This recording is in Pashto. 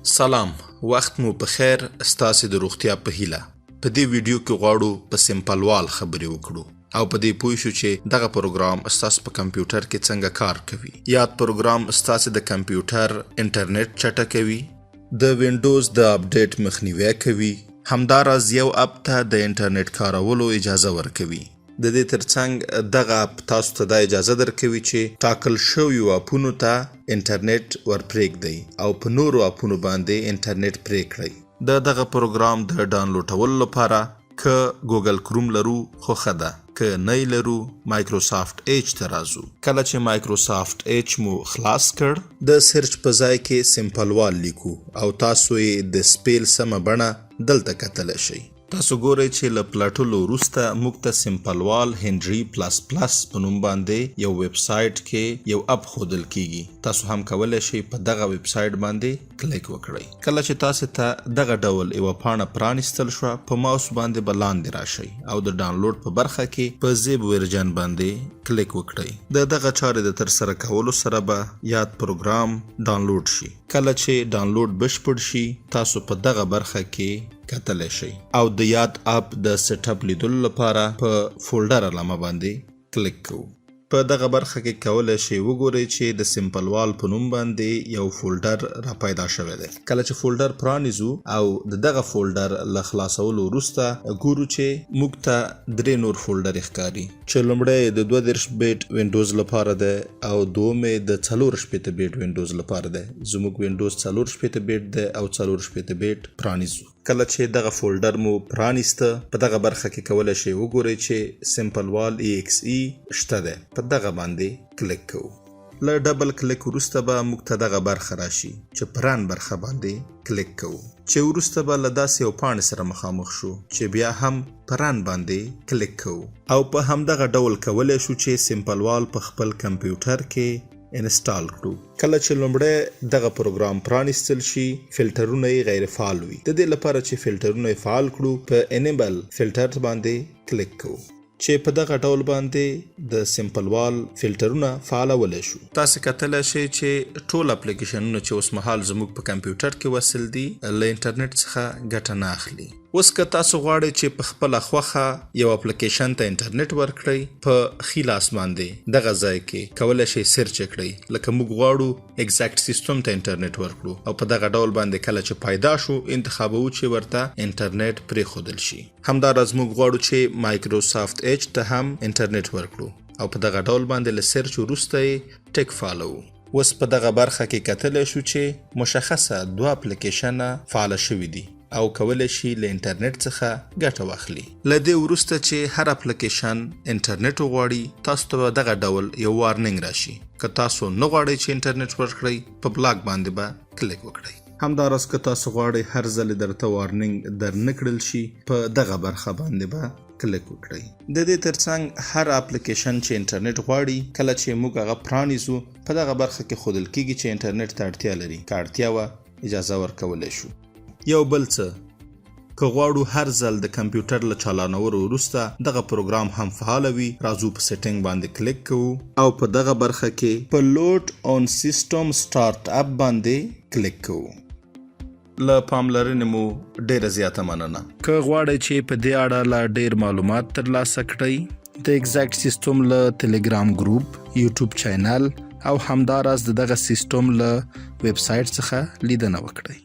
سلام، وخت مو په خیر. ستاسو د روغتیا په هیله په دې ویډیو کې غواړو په سمپل وال خبرې وکړو او په دې پوه شو چې دغه پروګرام ستاسو په کمپیوټر کې څنګه کار کوي. یاد پروګرام ستاسو د کمپیوټر انټرنیټ چټکوي، د ویندوز د اپدیت مخنیوي کوي، همداراز یو اپ ته د انټرنیټ کارولو اجازه ورکوي. د دې ترڅنګ دغه اپ تاسو ته د اجازه درکوي چې ټاکل شویو اپونو ته انټرنیټ ورپرېږدئ او په نورو اپونو باندې انټرنیټ پرې کړئ. دغه پروګرام د ډاونلوډولو لپاره که ګوګل کروم لرو خو ښه ده، که نه لرو مایکروسافت ایج ته راځو. کله چې مایکروسافت ایج مو خلاص کړ د سرچ په ځای کې سمپل وال لیکو او تاسو یې د سپیل سمه بڼه دلته کتلی شئ. تاسو ګورئ چې له پلټلو وروسته موږ ته سمپل وال هنري پلس پلس په نوم باندې یو ویب سایټ کې یو اپ ښودل کیږي. تاسو هم کولی شئ په دغه ویب سایټ باندې کلیک وکړئ. کله چې تاسو ته دغه ډول یوه پاڼه پرانیستل شوه په ماوس باندې به لاندې راشئ او د ډاونلوډ په برخه کې په زیب ورجن باندې کلیک وکړئ. د دغه چارې د ترسره کولو سره به یاد پروګرام ډاونلوډ شي. کله چې ډاونلوډ بشپړ شي تاسو په دغه برخه کې کتلی شئ او د یاد اپ د سیټ اپ لیدلو لپاره په فولډر علامه باندې کلیک کوو. په دغه برخه کې کولی شئ وګورئ چې د سمپل وال په نوم باندې یو فولډر را پیدا شوی دی. کله چې فولډر پرانیزو او د دغه فولډر له خلاصولو وروسته ګورو چې موږ ته درې نور فولډر ښکاري چې لومړی د 32 بیټ ویندوز لپاره دی او دوم یې د 64 بیټ ویندوز لپاره دی. زموږ ویندوز 64 بیټ دی او 64 بیټ پرانیزو. کله چې دغه فولډر مو پرانیسته په دغه برخه کې کولی شئ وګورئ چې سمپل وال EXE شته دی. په دغه باندې کلیک کوو. له ډبل کلیک وروسته به موږ ته دغه برخه راشي چې په رن برخه باندې کلیک کوو چې وروسته به له داسې یو پاڼې سره مخامخ شو چې بیا هم په رن باندې کلیک کوو او په همدغه ډول کولی شو چې سمپل وال په خپل کمپیوټر کې انسټال کړو. کله چې لومړی دغه پروګرام پرانیستل شي فلټرونه یې غیر فعال وي. د دې لپاره چې فلټرونه یې فعال کړو په انیبل فلټر باندې کلیک کوو چې په دغه ډول باندې د سمپل وال فلټرونه فعالولی شو. تاسو کتلی شئ چې ټول اپلیکیشنونه چې اوس مهال زموږ په کمپیوټر کې وصل دي له انټرنیټ څخه ګټه نه اخلي. اوس که تاسو غواړئ چې په خپله خوښه یو اپلیکیشن ته انټرنیټ ورکړئ په ښي لاس باندې دغه ځای کې کولی شئ سرچ کړئ. لکه موږ غواړو ایگزیکټ سیسټم ته انټرنیټ ورکړو او په دغه ډول باندې کله چې پیدا شو انتخابوو چې ورته انټرنیټ پرېښودل شي. همداراز موږ غواړو چې مایکروسافت ایج ته هم انټرنیټ ورکړو او په دغه ډول باندې له سرچ وروسته یې ټیک فالوو. اوس په دغه برخه کې کتلی شو چې مشخصه 2 اپلیکیشنه فعاله شوي دي او کولی شي له انټرنیټ څخه ګټه واخلي. له دې وروسته چې هر اپلیکیشن انټرنیټ وغواړي تاسو ته دغه ډول یو وارننګ راشي. که تاسو نه غواړئ چې انټرنیټ ورکړئ په بلاک باندې به کلیک وکړئ. همداراز که تاسو غواړئ هر ځل درته وارننګ در نه کړل شي په دغه برخه باندې به کلیک وکړئ. د دې ترڅنګ هر اپلیکیشن چې انټرنیټ غواړي کله چې موږ هغه پرانیزو په دغه برخه کې ښودل کیږي چې انټرنیټ ته اړتیا لري. که اړتیا وه اجازه ورکولی شو. یو بل څه که غواړو هر ځل د کمپیوټر له چالانولو وروسته دغه پروګرام هم فعاله وي راځو په سیټینګ باندې کلیک کوو او په دغه برخه کې په لوډ آن سیسټم سټارټ اپ باندې کلیک کوو. له پاملرنې مو ډیره زیاته مننه. که غواړئ چې په دې اړه لا ډیر معلومات ترلاسه کړئ د ایگزیکټ سیسټم له ټیلیګرام ګروپ، یوټیوب چینل او همداراز د دغه سیسټم له ویب سایټ څخه لیدنه وکړئ.